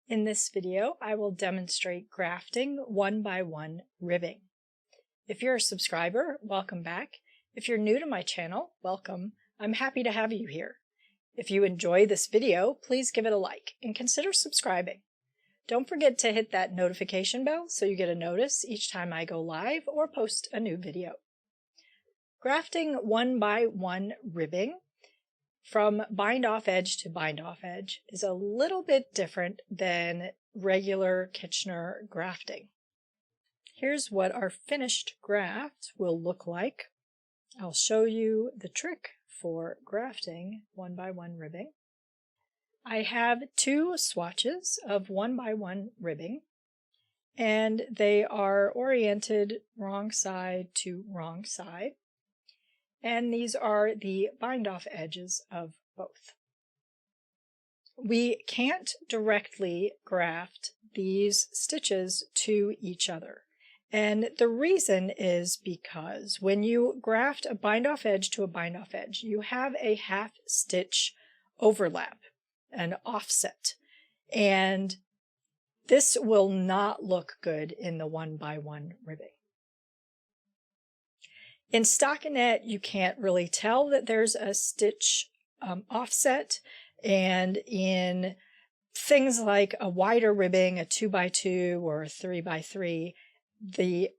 In this video, I will demonstrate grafting 1x1 ribbing. If you're a subscriber, welcome back. If you're new to my channel, welcome. I'm happy to have you here. If you enjoy this video, please give it a like and consider subscribing. Don't forget to hit that notification bell so you get a notice each time I go live or post a new video. Grafting 1x1 ribbing from bind-off edge to bind-off edge is a little bit different than regular Kitchener grafting. Here's what our finished graft will look like. I'll show you the trick for grafting 1x1 ribbing. I have two swatches of 1x1 ribbing, and they are oriented wrong side to wrong side. And these are the bind-off edges of both. We can't directly graft these stitches to each other. And the reason is because when you graft a bind-off edge to a bind-off edge, you have a half stitch overlap, an offset. And this will not look good in the 1x1 ribbing. In stockinette, you can't really tell that there's a stitch offset, and in things like a wider ribbing, a 2x2 or a 3x3, the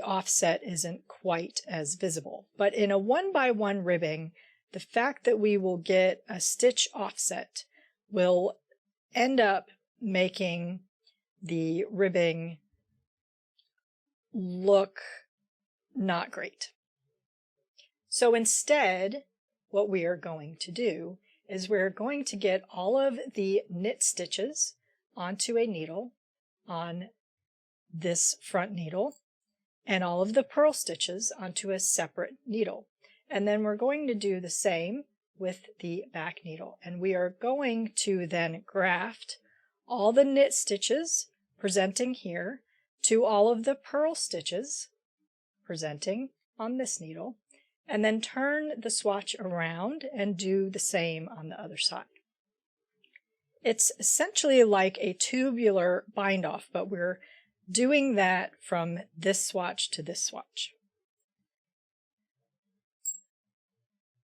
offset isn't quite as visible. But in a 1x1 ribbing, the fact that we will get a stitch offset will end up making the ribbing look not great. So instead, what we are going to do is we're going to get all of the knit stitches onto a needle on this front needle and all of the purl stitches onto a separate needle. And then we're going to do the same with the back needle. And we are going to then graft all the knit stitches presenting here to all of the purl stitches presenting on this needle, and then turn the swatch around and do the same on the other side. It's essentially like a tubular bind-off, but we're doing that from this swatch to this swatch.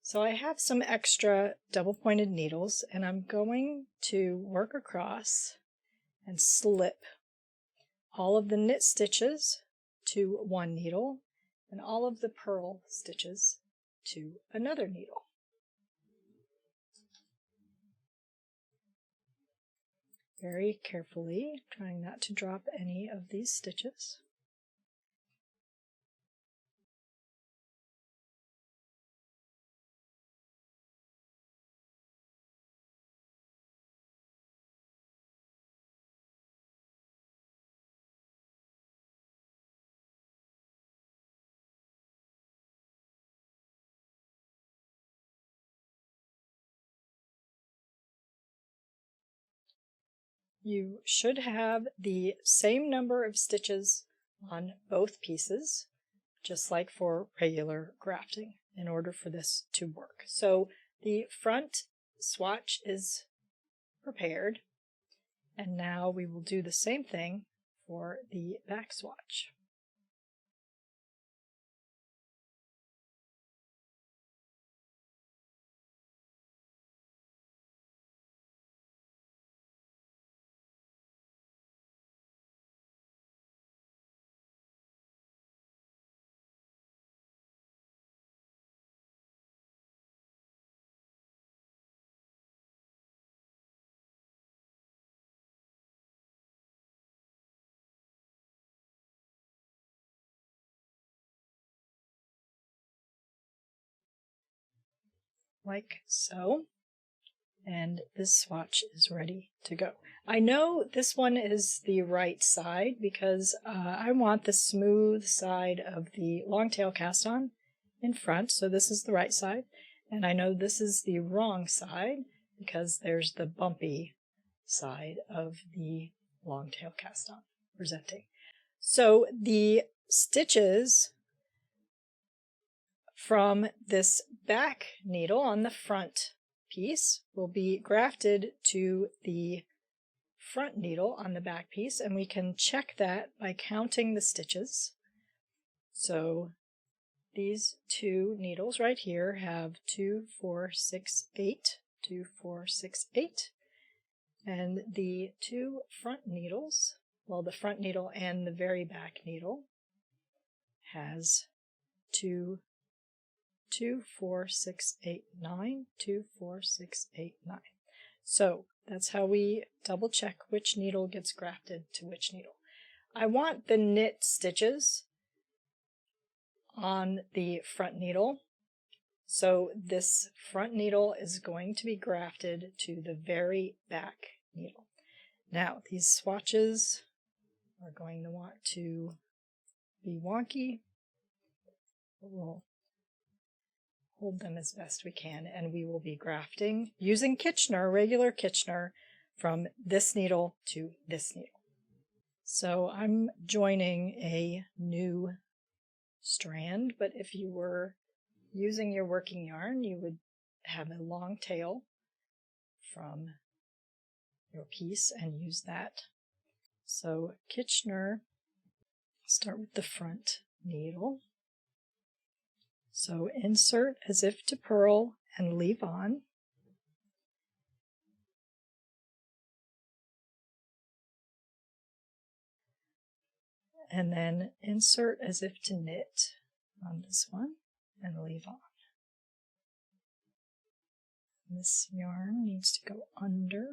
So I have some extra double-pointed needles, and I'm going to work across and slip all of the knit stitches to one needle and all of the purl stitches to another needle. Very carefully, trying not to drop any of these stitches. You should have the same number of stitches on both pieces, just like for regular grafting, in order for this to work. So the front swatch is prepared, and now we will do the same thing for the back swatch. Like so, and this swatch is ready to go. I know this one is the right side because I want the smooth side of the long tail cast on in front, so this is the right side, and I know this is the wrong side because there's the bumpy side of the long tail cast on presenting. So the stitches from this back needle on the front piece will be grafted to the front needle on the back piece, and we can check that by counting the stitches. So these two needles right here have 2, 4, 6, 8, 2, 4, 6, 8, and the two front needles, well, the front needle and the very back needle has 2, 4, 6, 8, 9, 2, 4, 6, 8, 9. So that's how we double check which needle gets grafted to which needle. I want the knit stitches on the front needle, so this front needle is going to be grafted to the very back needle. Now these swatches are going to want to be wonky, but we'll hold them as best we can, and we will be grafting using Kitchener, regular Kitchener, from this needle to this needle. So I'm joining a new strand, but if you were using your working yarn, you would have a long tail from your piece and use that. So Kitchener, start with the front needle. So insert as if to purl and leave on. And then insert as if to knit on this one and leave on. This yarn needs to go under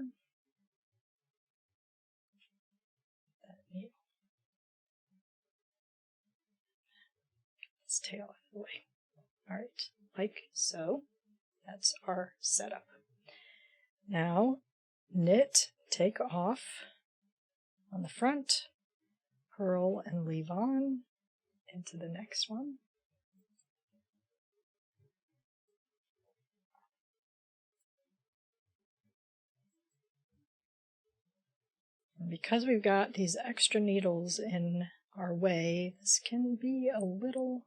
that needle. Get this tail out of the way. Alright, like so. That's our setup. Now knit, take off on the front, purl and leave on into the next one. And because we've got these extra needles in our way, this can be a little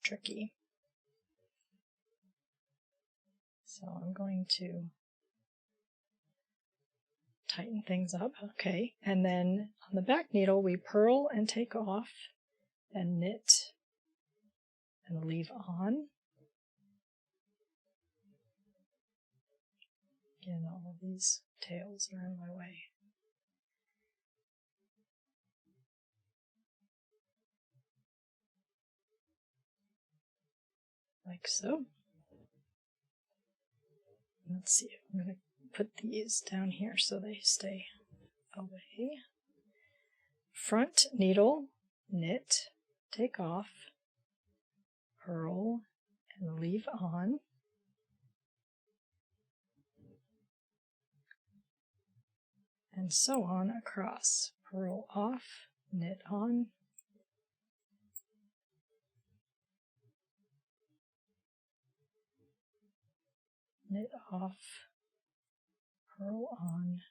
tricky. So I'm going to tighten things up. Okay, and then on the back needle we purl and take off and knit and leave on. Again, all of these tails are in my way. Like so. Let's see, I'm going to put these down here so they stay away. Front needle, knit, take off, purl, and leave on. And so on across. Purl off, knit on. Knit off, purl on,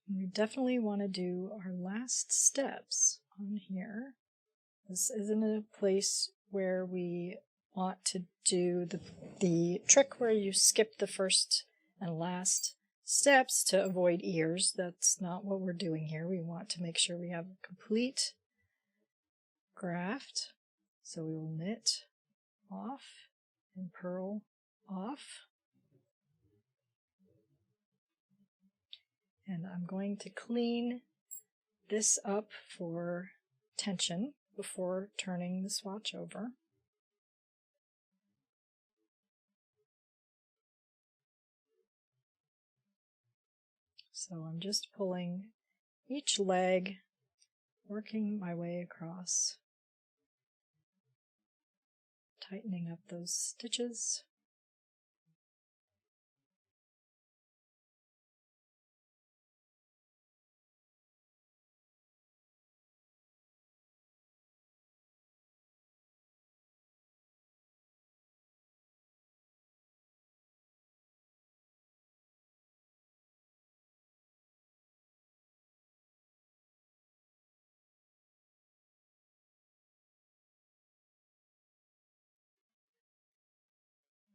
We definitely want to do our last steps on here. This isn't a place where we want to do the trick where you skip the first And last steps to avoid ears. That's not what we're doing here. We want to make sure we have a complete graft. So we will knit off and purl off. And I'm going to clean this up for tension before turning the swatch over. So I'm just pulling each leg, working my way across, tightening up those stitches.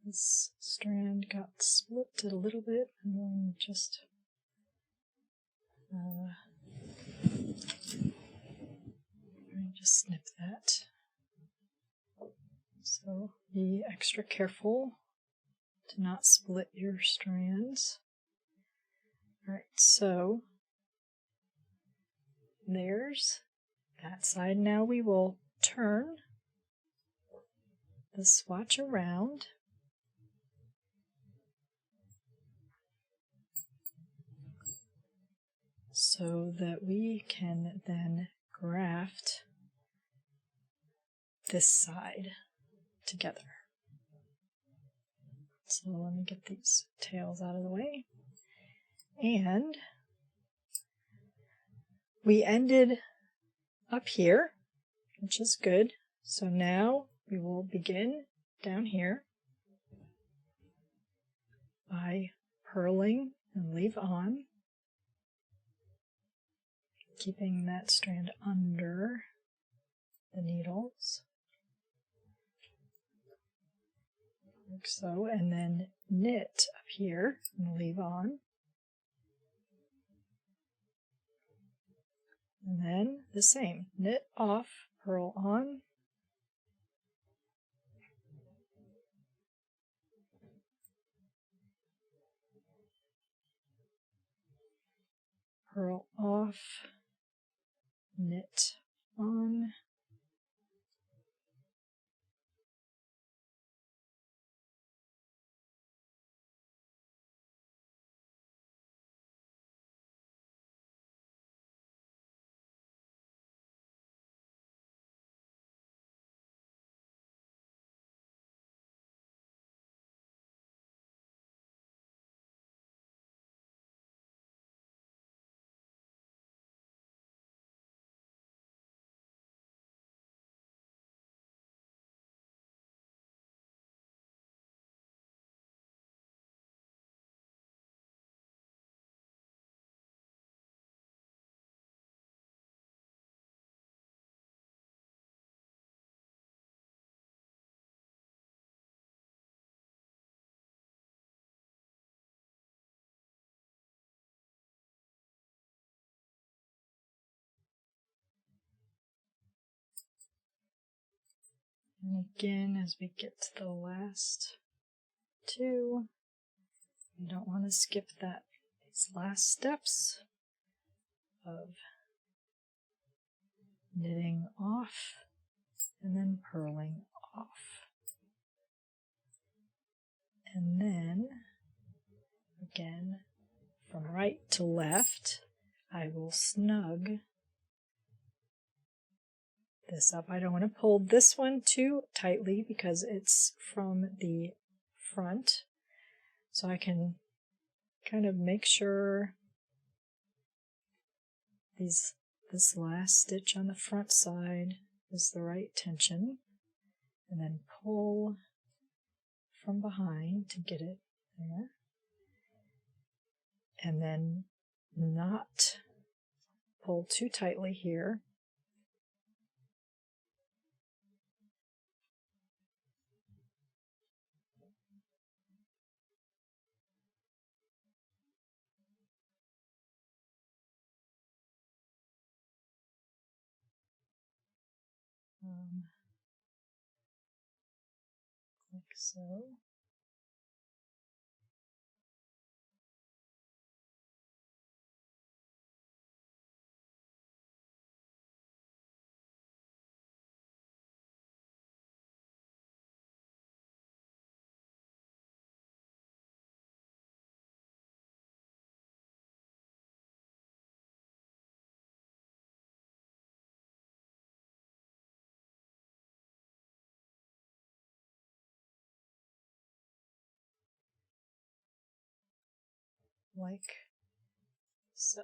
This strand got split a little bit, and then just snip that. So be extra careful to not split your strands. Alright, so there's that side. Now we will turn the swatch around. So that we can then graft this side together. So let me get these tails out of the way. And we ended up here, which is good. So now we will begin down here by purling and leave on, keeping that strand under the needles, like so, and then knit up here and leave on. And then the same, knit off, purl on, purl off, knit on, and again as we get to the last two, you don't want to skip these last steps of knitting off and then purling off. And then again from right to left I will snug this up. I don't want to pull this one too tightly because it's from the front, so I can kind of make sure this last stitch on the front side is the right tension, and then pull from behind to get it there, and then not pull too tightly here. like so. Like so.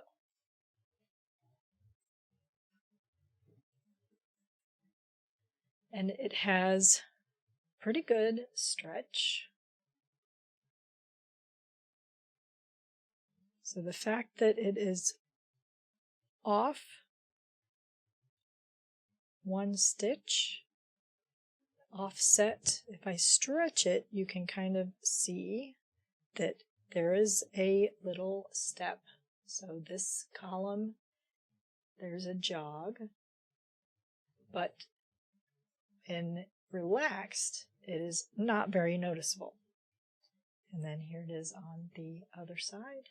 And it has pretty good stretch. So the fact that it is off one stitch, offset, if I stretch it, you can kind of see that there is a little step. So this column, there's a jog, but in relaxed, it is not very noticeable. And then here it is on the other side.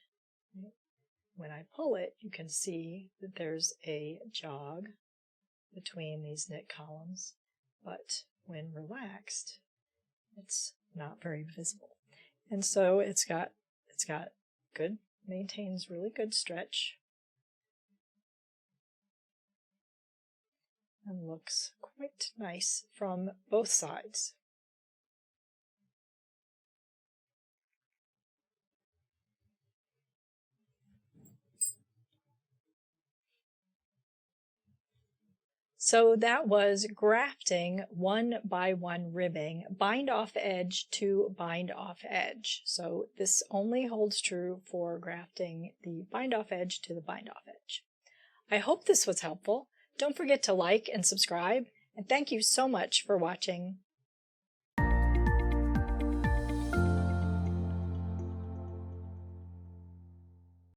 When I pull it, you can see that there's a jog between these knit columns, but when relaxed, it's not very visible. And so it's got good, maintains really good stretch, and looks quite nice from both sides. So that was grafting 1x1 ribbing, bind off edge to bind off edge. So this only holds true for grafting the bind off edge to the bind off edge. I hope this was helpful. Don't forget to like and subscribe, and thank you so much for watching.